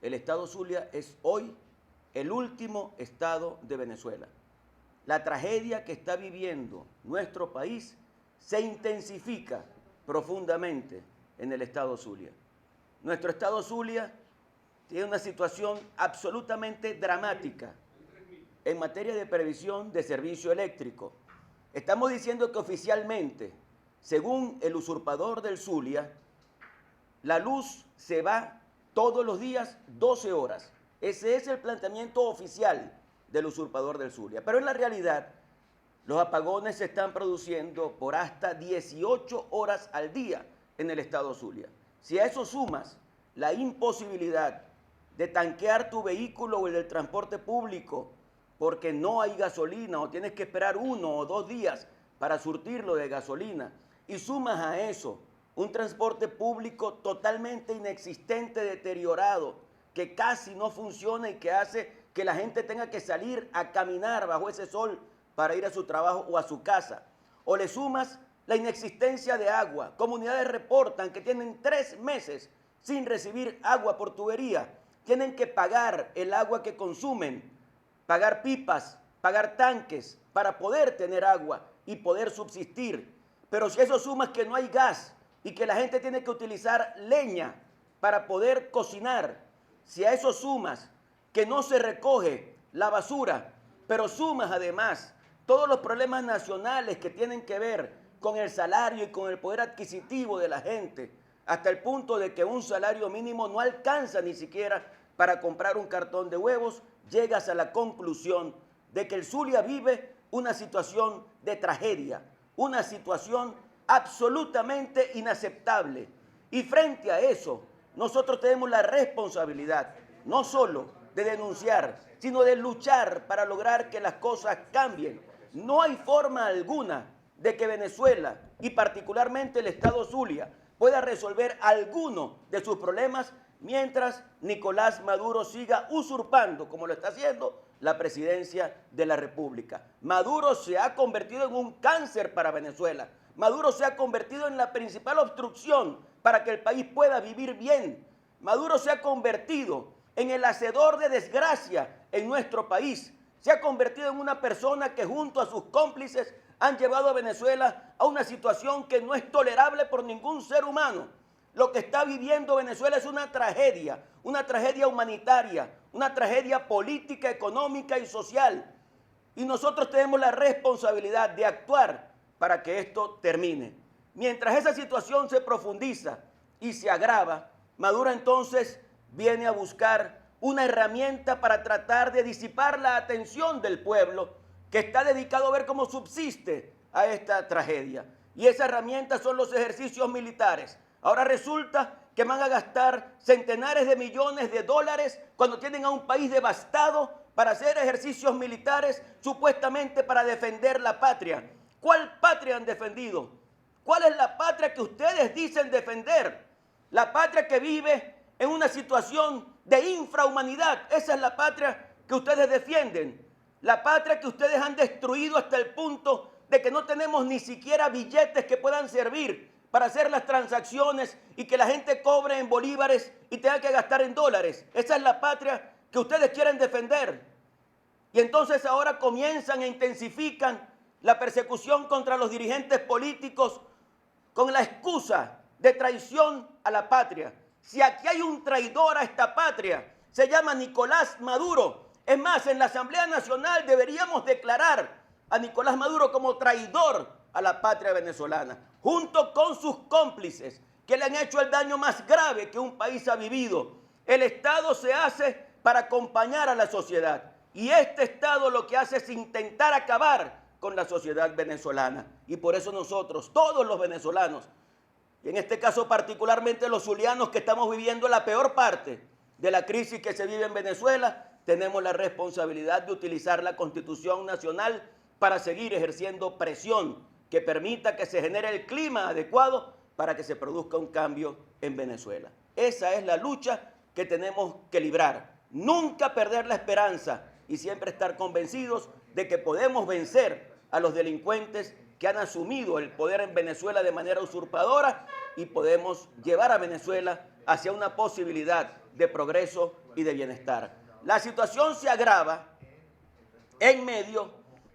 el estado Zulia es hoy el último estado de Venezuela. La tragedia que está viviendo nuestro país se intensifica profundamente en el estado Zulia. Nuestro estado Zulia tiene una situación absolutamente dramática en materia de previsión de servicio eléctrico. Estamos diciendo que oficialmente, según el usurpador del Zulia, la luz se va todos los días 12 horas. Ese es el planteamiento oficial del usurpador del Zulia. Pero en la realidad, los apagones se están produciendo por hasta 18 horas al día en el estado Zulia. Si a eso sumas la imposibilidad de tanquear tu vehículo o el del transporte público porque no hay gasolina o tienes que esperar 1 o 2 días para surtirlo de gasolina, y sumas a eso un transporte público totalmente inexistente, deteriorado, que casi no funciona y que hace que la gente tenga que salir a caminar bajo ese sol para ir a su trabajo o a su casa. O le sumas la inexistencia de agua. Comunidades reportan que tienen 3 meses sin recibir agua por tubería. Tienen que pagar el agua que consumen, pagar pipas, pagar tanques para poder tener agua y poder subsistir. Pero si eso sumas que no hay gas y que la gente tiene que utilizar leña para poder cocinar, si a eso sumas que no se recoge la basura, pero sumas además todos los problemas nacionales que tienen que ver con el salario y con el poder adquisitivo de la gente, hasta el punto de que un salario mínimo no alcanza ni siquiera para comprar un cartón de huevos, llegas a la conclusión de que el Zulia vive una situación de tragedia, una situación absolutamente inaceptable. Y frente a eso, nosotros tenemos la responsabilidad, no solo de denunciar, sino de luchar para lograr que las cosas cambien. No hay forma alguna de que Venezuela, y particularmente el estado Zulia, pueda resolver alguno de sus problemas mientras Nicolás Maduro siga usurpando, como lo está haciendo, la presidencia de la República. Maduro se ha convertido en un cáncer para Venezuela. Maduro se ha convertido en la principal obstrucción para que el país pueda vivir bien. Maduro se ha convertido en el hacedor de desgracia en nuestro país. Se ha convertido en una persona que junto a sus cómplices han llevado a Venezuela a una situación que no es tolerable por ningún ser humano. Lo que está viviendo Venezuela es una tragedia humanitaria, una tragedia política, económica y social. Y nosotros tenemos la responsabilidad de actuar para que esto termine. Mientras esa situación se profundiza y se agrava, Maduro entonces viene a buscar una herramienta para tratar de disipar la atención del pueblo que está dedicado a ver cómo subsiste a esta tragedia. Y esa herramienta son los ejercicios militares. Ahora resulta que van a gastar centenares de millones de dólares cuando tienen a un país devastado para hacer ejercicios militares supuestamente para defender la patria. ¿Cuál patria han defendido? ¿Cuál es la patria que ustedes dicen defender? La patria que vive en una situación de infrahumanidad. Esa es la patria que ustedes defienden. La patria que ustedes han destruido hasta el punto de que no tenemos ni siquiera billetes que puedan servir para hacer las transacciones y que la gente cobre en bolívares y tenga que gastar en dólares. Esa es la patria que ustedes quieren defender. Y entonces ahora comienzan e intensifican la persecución contra los dirigentes políticos con la excusa de traición a la patria. Si aquí hay un traidor a esta patria, se llama Nicolás Maduro. Es más, en la Asamblea Nacional deberíamos declarar a Nicolás Maduro como traidor a la patria venezolana, junto con sus cómplices que le han hecho el daño más grave que un país ha vivido. El Estado se hace para acompañar a la sociedad y este Estado lo que hace es intentar acabar con la sociedad venezolana. Y por eso nosotros, todos los venezolanos, y en este caso particularmente los zulianos que estamos viviendo la peor parte de la crisis que se vive en Venezuela, tenemos la responsabilidad de utilizar la Constitución Nacional para seguir ejerciendo presión que permita que se genere el clima adecuado para que se produzca un cambio en Venezuela. Esa es la lucha que tenemos que librar. Nunca perder la esperanza y siempre estar convencidos de que podemos vencer a los delincuentes que han asumido el poder en Venezuela de manera usurpadora y podemos llevar a Venezuela hacia una posibilidad de progreso y de bienestar. La situación se agrava en medio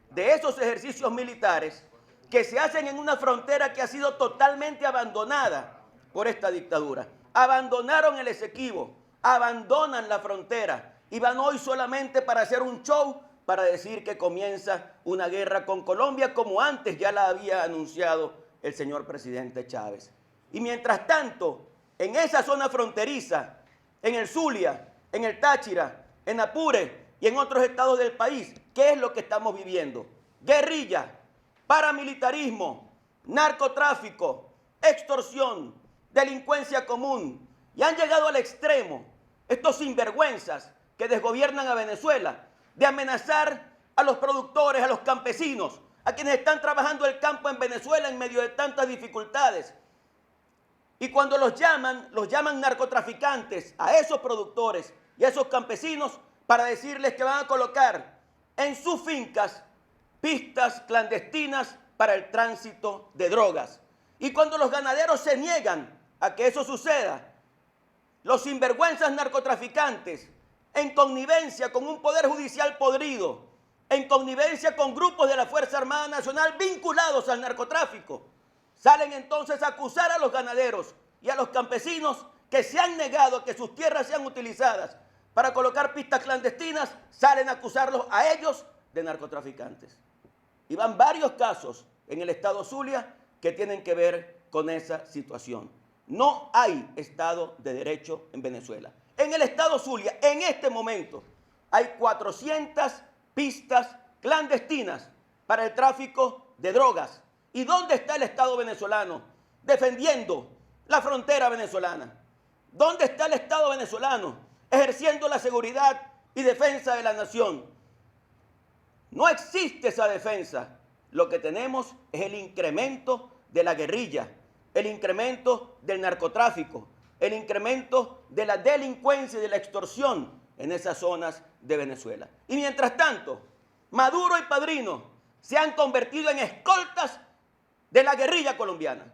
de esos ejercicios militares que se hacen en una frontera que ha sido totalmente abandonada por esta dictadura. Abandonaron el Esequibo, abandonan la frontera y van hoy solamente para hacer un show, para decir que comienza una guerra con Colombia, como antes ya la había anunciado el señor presidente Chávez. Y mientras tanto, en esa zona fronteriza, en el Zulia, en el Táchira, en Apure y en otros estados del país, ¿qué es lo que estamos viviendo? Guerrilla, paramilitarismo, narcotráfico, extorsión, delincuencia común. Y han llegado al extremo estos sinvergüenzas que desgobiernan a Venezuela de amenazar a los productores, a los campesinos, a quienes están trabajando el campo en Venezuela en medio de tantas dificultades. Y cuando los llaman narcotraficantes a esos productores y a esos campesinos para decirles que van a colocar en sus fincas pistas clandestinas para el tránsito de drogas. Y cuando los ganaderos se niegan a que eso suceda, los sinvergüenzas narcotraficantes, en connivencia con un poder judicial podrido, en connivencia con grupos de la Fuerza Armada Nacional vinculados al narcotráfico, salen entonces a acusar a los ganaderos y a los campesinos que se han negado a que sus tierras sean utilizadas para colocar pistas clandestinas, salen a acusarlos a ellos de narcotraficantes. Y van varios casos en el estado Zulia que tienen que ver con esa situación. No hay Estado de Derecho en Venezuela. En el estado Zulia, en este momento, hay 400 pistas clandestinas para el tráfico de drogas. ¿Y dónde está el Estado venezolano defendiendo la frontera venezolana? ¿Dónde está el Estado venezolano ejerciendo la seguridad y defensa de la nación? No existe esa defensa. Lo que tenemos es el incremento de la guerrilla, el incremento del narcotráfico, el incremento de la delincuencia y de la extorsión en esas zonas de Venezuela. Y mientras tanto, Maduro y Padrino se han convertido en escoltas de la guerrilla colombiana.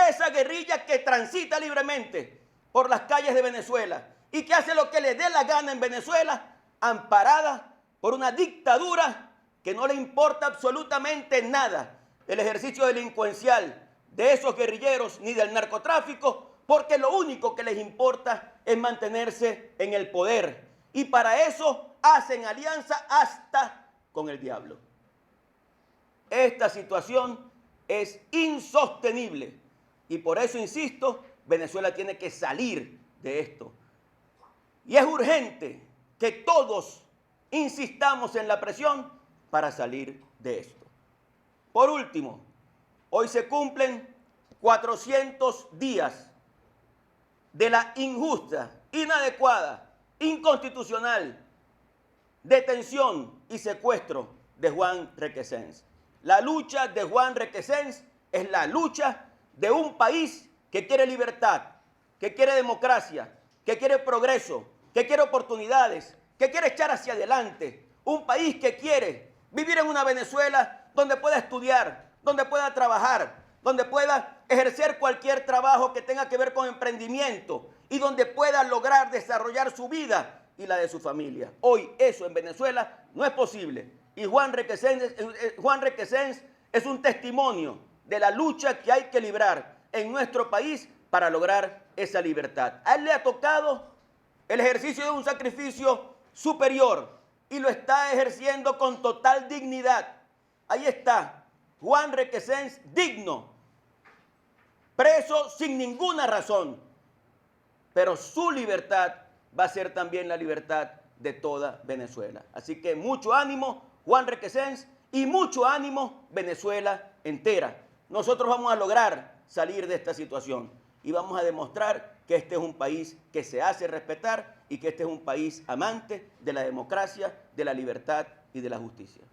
Esa guerrilla que transita libremente por las calles de Venezuela y que hace lo que le dé la gana en Venezuela, amparada por una dictadura que no le importa absolutamente nada el ejercicio delincuencial de esos guerrilleros ni del narcotráfico, porque lo único que les importa es mantenerse en el poder. Y para eso hacen alianza hasta con el diablo. Esta situación es insostenible y por eso, insisto, Venezuela tiene que salir de esto. Y es urgente que todos insistamos en la presión para salir de esto. Por último, hoy se cumplen 400 días de la injusta, inadecuada, inconstitucional detención y secuestro de Juan Requesens. La lucha de Juan Requesens es la lucha de un país que quiere libertad, que quiere democracia, que quiere progreso, que quiere oportunidades, que quiere echar hacia adelante. Un país que quiere vivir en una Venezuela donde pueda estudiar, donde pueda trabajar, donde pueda ejercer cualquier trabajo que tenga que ver con emprendimiento y donde pueda lograr desarrollar su vida y la de su familia. Hoy eso en Venezuela no es posible. Y Juan Requesens es un testimonio de la lucha que hay que librar en nuestro país para lograr esa libertad. A él le ha tocado el ejercicio de un sacrificio superior y lo está ejerciendo con total dignidad. Ahí está, Juan Requesens digno, preso sin ninguna razón, pero su libertad va a ser también la libertad de toda Venezuela. Así que mucho ánimo, Juan Requesens, y mucho ánimo, Venezuela entera. Nosotros vamos a lograr salir de esta situación y vamos a demostrar que este es un país que se hace respetar y que este es un país amante de la democracia, de la libertad y de la justicia.